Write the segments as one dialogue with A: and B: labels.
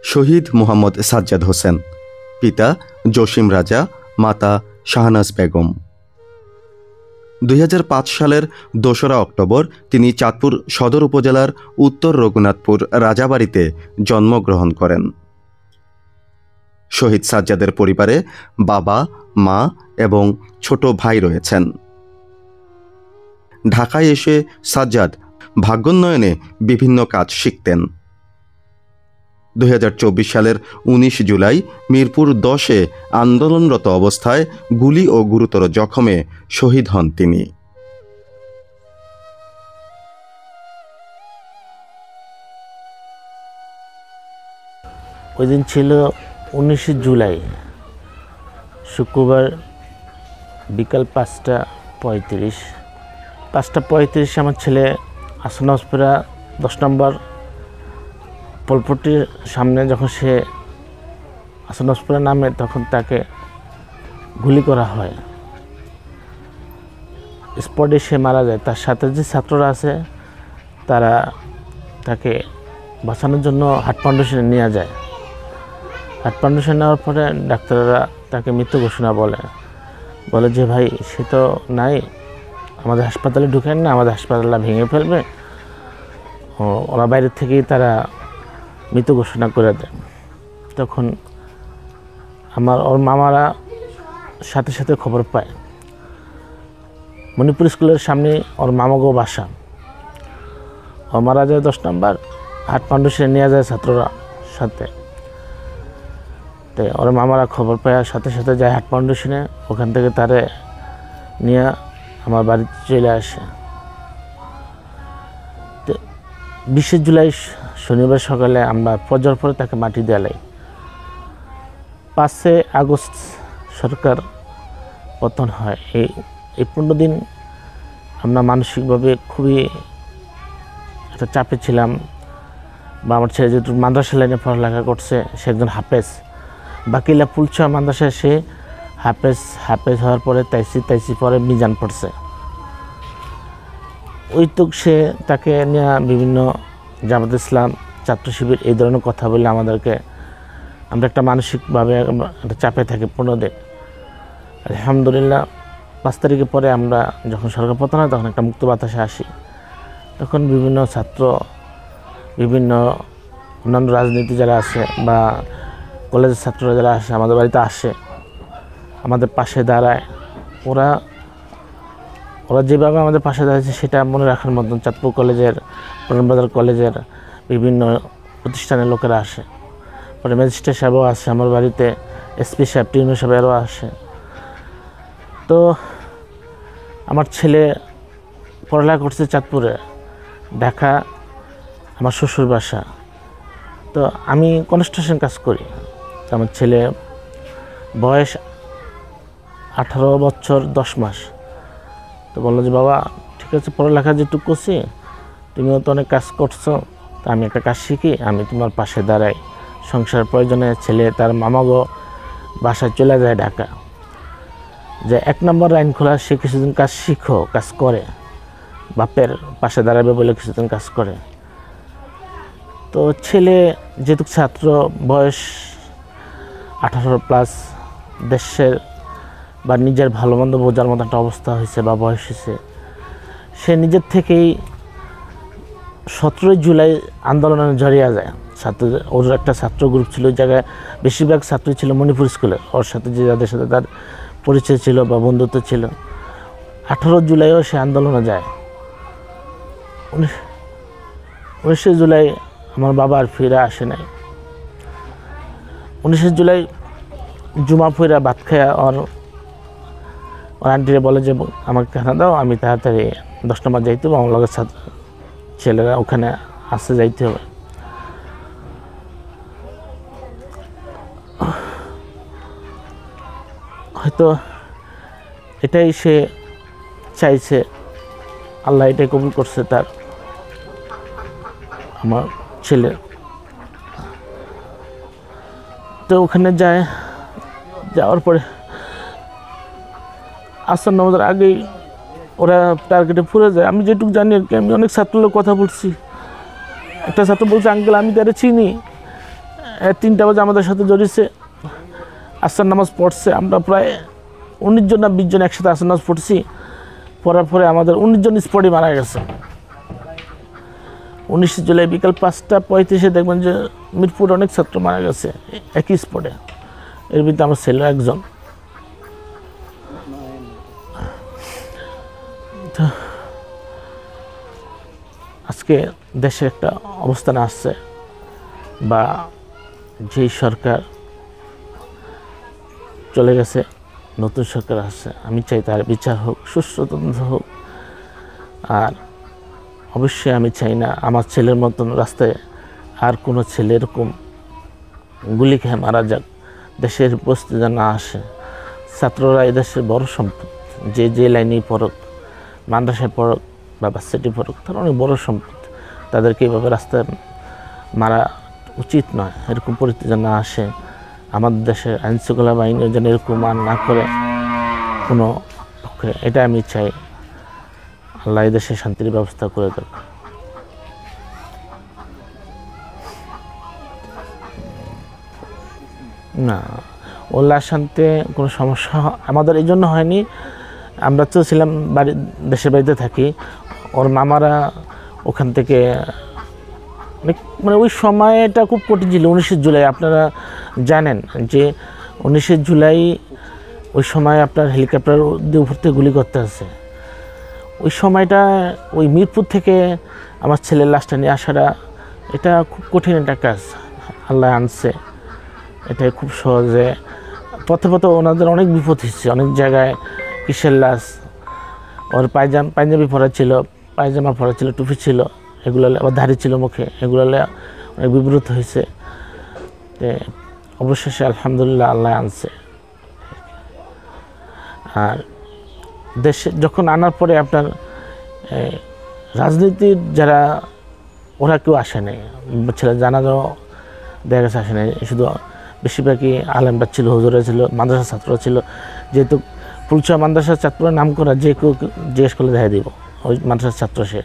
A: শহীদ মোহাম্মদ সাজ্জাদ হোসেন, পিতা জসিম রাজা, মাতা শাহনাজ বেগম। 2005 সালের 2রা অক্টোবর তিনি চাঁদপুর সদর উপজেলার উত্তর রঘুনাথপুর রাজাবাড়িতে জন্মগ্রহণ করেন। শহীদ সাজ্জাদের পরিবারে বাবা, মা এবং ছোট ভাই রয়েছেন। ঢাকায় এসে সাজ্জাদ ভাগ্যোন্নয়নে বিভিন্ন কাজ শিখতেন। 2024 সালের 19 জুলাই মিরপুর 10-এ আন্দোলনরত অবস্থায় গুলি ও গুরুতর জখমে শহীদ হন তিনি।
B: ওই দিন ছিল 19 জুলাই, শুক্রবার, বিকাল 5:35। আমার ছেলে আসনাসপুরা 10 নম্বর পলপট্টির সামনে যখন সে আসনাসপুরা নামে তখন তাকে গুলি করা হয়। স্পটে সে মারা যায়। তার সাথে যে ছাত্ররা আছে তারা তাকে বাঁচানোর জন্য হার্ট ফাউন্ডেশনে নিয়ে যায়। হার্ট ফাউন্ডেশন নেওয়ার পরে ডাক্তাররা তাকে মৃত্যু ঘোষণা বলে যে ভাই সে তো নাই, আমাদের হাসপাতালে ঢুকেন না, আমাদের হাসপাতালটা ভেঙে ফেলবে। ওরা বাইরের থেকেই তারা মৃত্যু ঘোষণা করে দেয়। তখন ওর মামারা সাথে সাথে খবর পায়। মণিপুর স্কুলের সামনে ওর মামাগো বাসা। ও মারা যায় 10 নম্বর, হার্ট ফাউন্ডেশনে নিয়ে যায় ছাত্ররা সাথে। তাই ওর মামারা খবর পায় সাথে সাথে যায় হার্ট ফাউন্ডেশনে। ওখান থেকে তারে নিয়ে আমার বাড়িতে চলে আসে। 20 জুলাই শনিবার সকালে আমরা ফজর পরে তাকে মাটি দেয়ালাই। 5 আগস্ট সরকার পতন হয়। এই 15 দিন আমরা মানসিকভাবে খুবই একটা চাপে ছিলাম। বা আমার ছেলে যেহেতু মাদ্রাসা লাইনে পড়ালেখা করছে, সে একজন হাফেজ। বাকিলা পুলছা মাদ্রাসায় সে হাফেজ হওয়ার পরে তাইসি পরে মিজান পড়ছে। ওই তো সে তাকে নিয়ে বিভিন্ন জামাত ইসলাম, ছাত্র শিবির এই ধরনের কথা বলে আমরা একটা মানসিকভাবে একটা চাপে থাকি 15 দিন। আলহামদুলিল্লাহ 5 তারিখের পরে আমরা যখন সরকার পতন হয় তখন একটা মুক্ত বাতাসে আসি। তখন বিভিন্ন ছাত্র, বিভিন্ন অন্যান্য রাজনীতি যারা আছে বা কলেজের ছাত্ররা যারা আসে আমাদের বাড়িতে আসে, আমাদের পাশে দাঁড়ায়। ওরা যেভাবে আমাদের পাশে দাঁড়িয়েছে সেটা মনে রাখার মতন। চাঁদপুর কলেজের, পুরানবাজার কলেজের বিভিন্ন প্রতিষ্ঠানের লোকেরা আসে। পরে ম্যাজিস্ট্রেট সাহেবও আসে আমার বাড়িতে, এসপি সাহেব, টিউনো সাহেবেরও আসে। তো আমার ছেলে পড়ালেখা করছে চাঁদপুরে, ঢাকা আমার শ্বশুর বাসা। তো আমি কনস্ট্রাকশন কাজ করি। আমার ছেলে বয়স 18 বছর 10 মাস। তো বললো যে বাবা ঠিক আছে, পড়ালেখা যেটুকু করছি, তুমিও তো অনেক কাজ করছো, তা আমি একটা কাজ শিখি, আমি তোমার পাশে দাঁড়াই। সংসার প্রয়োজনে ছেলে তার মামাগো বাসায় চলে যায় ঢাকা। যে 1 নম্বর আইন খোলা, সে কিছুদিন কাজ কাজ করে, বাপের পাশে দাঁড়াবে বলে কিছুদিন কাজ করে। তো ছেলে যেহেতু ছাত্র, বয়স 18+, দেশের বা নিজের ভালো মন্দ বোঝার মতো একটা অবস্থা হয়েছে বা বয়স হয়েছে, সে নিজের থেকেই 17 জুলাই আন্দোলনে জড়িয়ে যায়। ওর একটা ছাত্র গ্রুপ ছিল, ওই জায়গায় বেশিরভাগ ছাত্রই ছিল মণিপুর স্কুলের। ওর সাথে যাদের সাথে তার পরিচয় ছিল বা বন্ধুত্ব ছিল, 18 জুলাইও সে আন্দোলনে যায়। 19 জুলাই আমার বাবা আর ফিরে আসে নাই। 19 জুলাই জুমা ফিরা ভাত খায়া ওর আন্টিরে বলে যে আমাকে খানা দাও, আমি তাড়াতাড়ি 10 নম্বর যাইতে হবে, আমার লগের ছেলেরা ওখানে আসতে যাইতে হবে। হয়তো এটাই সে চাইছে, আল্লাহ এটাই কবুল করছে তার, আমার ছেলে। তো ওখানে যাওয়ার পরে আসর নামাজের আগেই ওরা টার্গেটে পুরে যায়। আমি যেটুকু জানি আর কি, আমি অনেক ছাত্র লোক কথা বলছি। একটা ছাত্র বলছে আঙ্কেল আমি তারা চিনি, 3টা বাজে আমাদের সাথে জড়িয়েছে, আসর নামাজ পড়ছে। আমরা প্রায় 19 জন না 20 জন একসাথে আসর নামাজ পড়ছি। পড়ার পরে আমাদের 19 জন স্পটে মারা গেছে। 19 জুলাই বিকাল 5:35 দেখবেন যে মিরপুর অনেক ছাত্র মারা গেছে একই স্পটে। এর ভিতরে আমার ছেলে একজন। আজকে দেশে একটা অবস্থানে আসছে, বা যেই সরকার চলে গেছে নতুন সরকার আসছে, আমি চাই তার বিচার হোক, সুষ্ঠু তদন্ত হোক। আর অবশ্যই আমি চাই না আমার ছেলের মতন রাস্তায় আর কোনো ছেলে এরকম গুলি খেয়ে মারা যাক, দেশের বস্তি যেন না আসে। ছাত্ররা এদেশের বড় সম্পদ, যে লাইনেই পড়ুক, মাদ্রাসায় পড়ুক বা ভার্সিটি পড়ুক, তার অনেক বড় সম্পদ। তাদেরকে এইভাবে রাস্তায় মারা উচিত নয়। এরকম পরিস্থিতি যেন না আসে। আমাদের দেশের আইনশৃঙ্খলা বাহিনী যেন এরকম আর না করে কোনো পক্ষে, এটা আমি চাই। আল্লাহ এই দেশে শান্তির ব্যবস্থা করে দেবে। না, ওল্লা শান্তি কোনো সমস্যা আমাদের এই জন্য হয়নি। আমরা তো ছিলাম দেশের বাড়িতে থাকি, ওর মামারা ওখান থেকে মানে ওই সময়টা খুব কঠিন ছিল। 19 জুলাই আপনারা জানেন যে 19 জুলাই ওই সময় আপনার হেলিকপ্টার দিয়ে উপর থেকে গুলি করতে আছে। ওই সময়টা ওই মিরপুর থেকে আমার ছেলের লাশটা নিয়ে আসাটা এটা খুব কঠিন একটা কাজ। আল্লাহ আনছে, এটাই খুব সহজে। পথে পথে ওনাদের অনেক বিপদ হচ্ছে, অনেক জায়গায় কিসের লাশ, ওর পাঞ্জাবি পরা ছিল, পায়জামা পরা ছিল, টুপি ছিল, এগুলো আবার ধারি ছিল মুখে, এগুলো অনেক বিব্রত হয়েছে। অবশেষে আলহামদুলিল্লাহ আল্লাহ আনছে। আর দেশে যখন আনার পরে আপনার রাজনীতির যারা ওরা কেউ আসে নাই, ছেলে জানাজাও দেখা গেছে আসে নাই। শুধু বেশিরভাগই আলেমরা ছিল, হুজুরা ছিল, মাদ্রাসার ছাত্ররা ছিল। যেহেতু পুলচা মাদ্রাসার ছাত্ররা নাম করা, যে কেউ জিজ্ঞেস করলে দেখা দিব ওই মাদ্রাসার ছাত্র, সে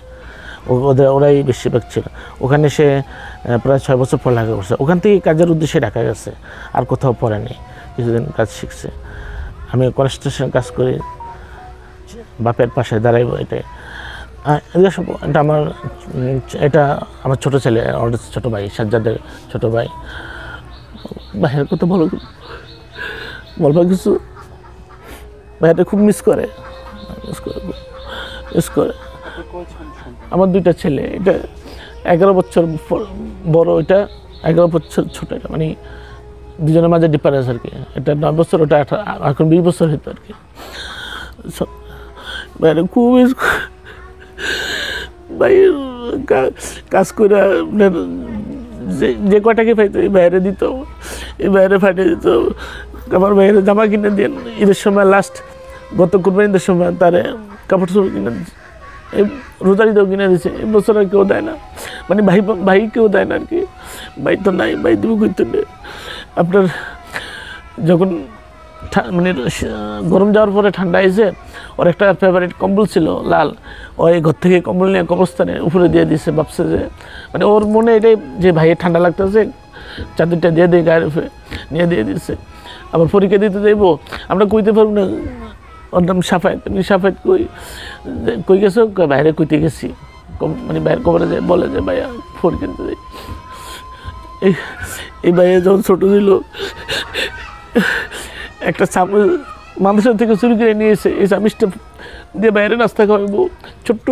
B: ওরাই বেশিরভাগ ছিল। ওখানে সে প্রায় 6 বছর পড়ালেখা করছে। ওখান থেকে কাজের উদ্দেশ্যে ঢাকা গেছে, আর কোথাও পড়েনি, কিছুদিন কাজ শিখছে। আমি কনস্ট্রাকশন কাজ করি, বাপের পাশে দাঁড়াইব, এটাই এটা আমার ছোটো ছেলে, আমাদের ছোটো ভাই, সাজ্জাদের ছোটো ভাই। ভাইয়ের কথা বলবা কিছু, ভাইয়াটা খুব মিস করে। আমার 2টা ছেলে, এটা 11 বছর বড়, এটা 11 বছর ছোট, এটা মানে দুজনের মাঝে ডিফারেন্স আর কি। এটা 9 বছর, ওটা এখন 20 বছর হইতো আর কি। ভাইয়াটা খুব ভাই কাজ করে আপনার যে কটাকে পাইতো এই বাইরে দিত, এই বাইরে ফাটিয়ে দিত। আমার বাইরে জামা কিনে দিয়ে ঈদের সময়, লাস্ট গত কুরবানিদের সময় তারে কাপড় চোপড় কিনে দিচ্ছে, এই রোজারিতেও কিনে দিচ্ছে। এই বছর আর কেউ দেয় না, মানে ভাই কেউ দেয় না আর কি। ভাই তো নাই, ভাই দিব করতে নেই। আপনার যখন মানে গরম যাওয়ার পরে ঠান্ডা এসে, ওর একটা ফেভারিট কম্বল ছিল লাল, ওই ঘর থেকে কম্বল নিয়ে কবরস্থানে উপরে দিয়ে দিচ্ছে। ভাবছে যে মানে ওর মনে এটাই যে ভাইয়ের ঠান্ডা লাগতেছে, চাদরটা দিয়ে দিয়ে গায়ের উপরে নিয়ে দিয়ে দিচ্ছে। আবার পরীক্ষা দিতে যাইব, আমরা কইতে পারবো না। ওর নাম সাফায়েত। তুমি সাফায়েত কই গেছো? বাইরে কইতে গেছি। মানে বাইরের কবরে যায়, বলে যে ভাইয়া পরীক্ষা দিতে যাই। এই ভাইয়া যখন ছোটো ছিল, একটা চামচ মাদ্রাসা থেকে চুরি করে নিয়েছে, এই চামিচটা দিয়ে বাইরে নাস্তা খাওয়াবো, ছোট্ট।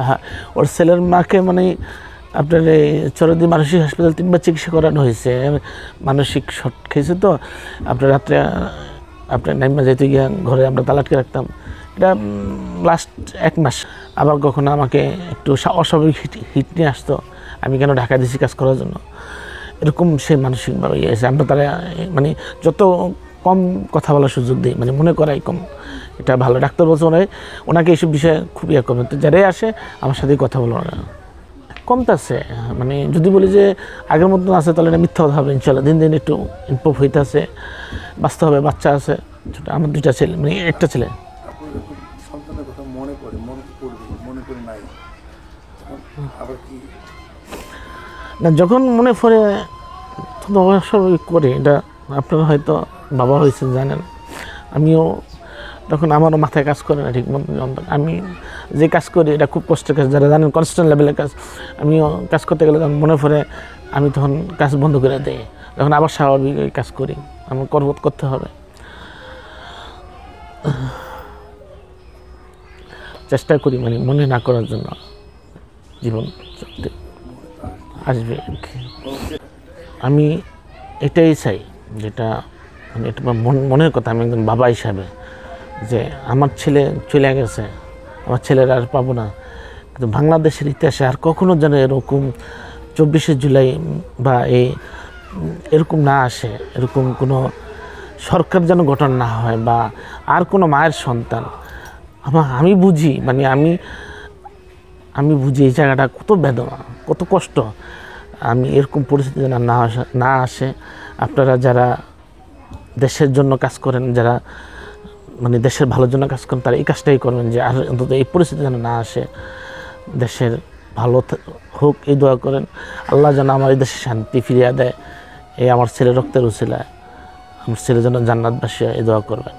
B: হ্যাঁ, ওর ছেলের মাকে মানে আপনার এই চরদি মানসিক হাসপাতাল 3 বার চিকিৎসা করানো হয়েছে। মানসিক শট খেয়েছে তো আপনার রাত্রে আপনার নাইমা যেতে গিয়ে ঘরে আমরা তালাটকে রাখতাম। এটা লাস্ট 1 মাস। আবার কখনো আমাকে একটু অস্বাভাবিক হিট নিয়ে আসতো, আমি কেন ঢাকা দিছি কাজ করার জন্য, এরকম সে মানসিকভাবে ইয়ে আছে। আমরা তারা মানে যত কম কথা বলার সুযোগ দিই, মানে মনে করাই কম, এটা ভালো। ডাক্তার বলছে ওনাকে এইসব বিষয়ে খুব ইয়ে কমে, তো যারাই আসে আমার সাথেই কথা বলো না, কমতেছে। মানে যদি বলি যে আগের মতন আছে, তাহলে এটা মিথ্যা কথা হবে। ইনশাল্লাহ দিন দিন একটু ইমপ্রুভ হইতেছে, বাঁচতে হবে। বাচ্চা আছে ছোটো, আমার 2টা ছেলে, মানে একটা ছেলে।
C: আবার কি
B: না, যখন মনে পড়ে তখন অবসর করি। এটা আপনারা হয়তো বাবা হয়েছেন জানেন, আমিও তখন আমারও মাথায় কাজ করে না ঠিক মতো। আমি যে কাজ করি এটা খুব কষ্টের কাজ, যারা জানেন কনস্ট্যান্ট লেভেলের কাজ। আমিও কাজ করতে গেলে যখন মনে পড়ে আমি তখন কাজ বন্ধ করে দিই, তখন আবার স্বাভাবিক ওই কাজ করি। আমার করতে হবে, চেষ্টা করি মানে মনে না করার জন্য। জীবন চলতে আসবে আর কি। আমি এটাই চাই, যেটা মানে এটা মনের কথা, আমি একজন বাবা হিসাবে, যে আমার ছেলে চলে গেছে, আমার ছেলেরা আর পাবো না, কিন্তু বাংলাদেশের ইতিহাসে আর কখনো যেন এরকম 24শে জুলাই বা এরকম না আসে, এরকম কোনো সরকার যেন গঠন না হয়, বা আর কোনো মায়ের সন্তান। আমি বুঝি, মানে আমি বুঝি এই জায়গাটা কত বেদনা, কত কষ্ট। আমি এরকম পরিস্থিতি যেন না আসে। আপনারা যারা দেশের জন্য কাজ করেন, যারা মানে দেশের ভালোর জন্য কাজ করেন, তারা এই কাজটাই করবেন, যে আর অন্তত এই পরিস্থিতি যেন না আসে, দেশের ভালো হোক এই দোয়া করেন। আল্লাহ যেন আমার এই দেশে শান্তি ফিরিয়ে দেয়, এই আমার ছেলে রক্তের উছিলায় আমার ছেলে যেন জান্নাতবাসী হয়, এই দোয়া করবেন।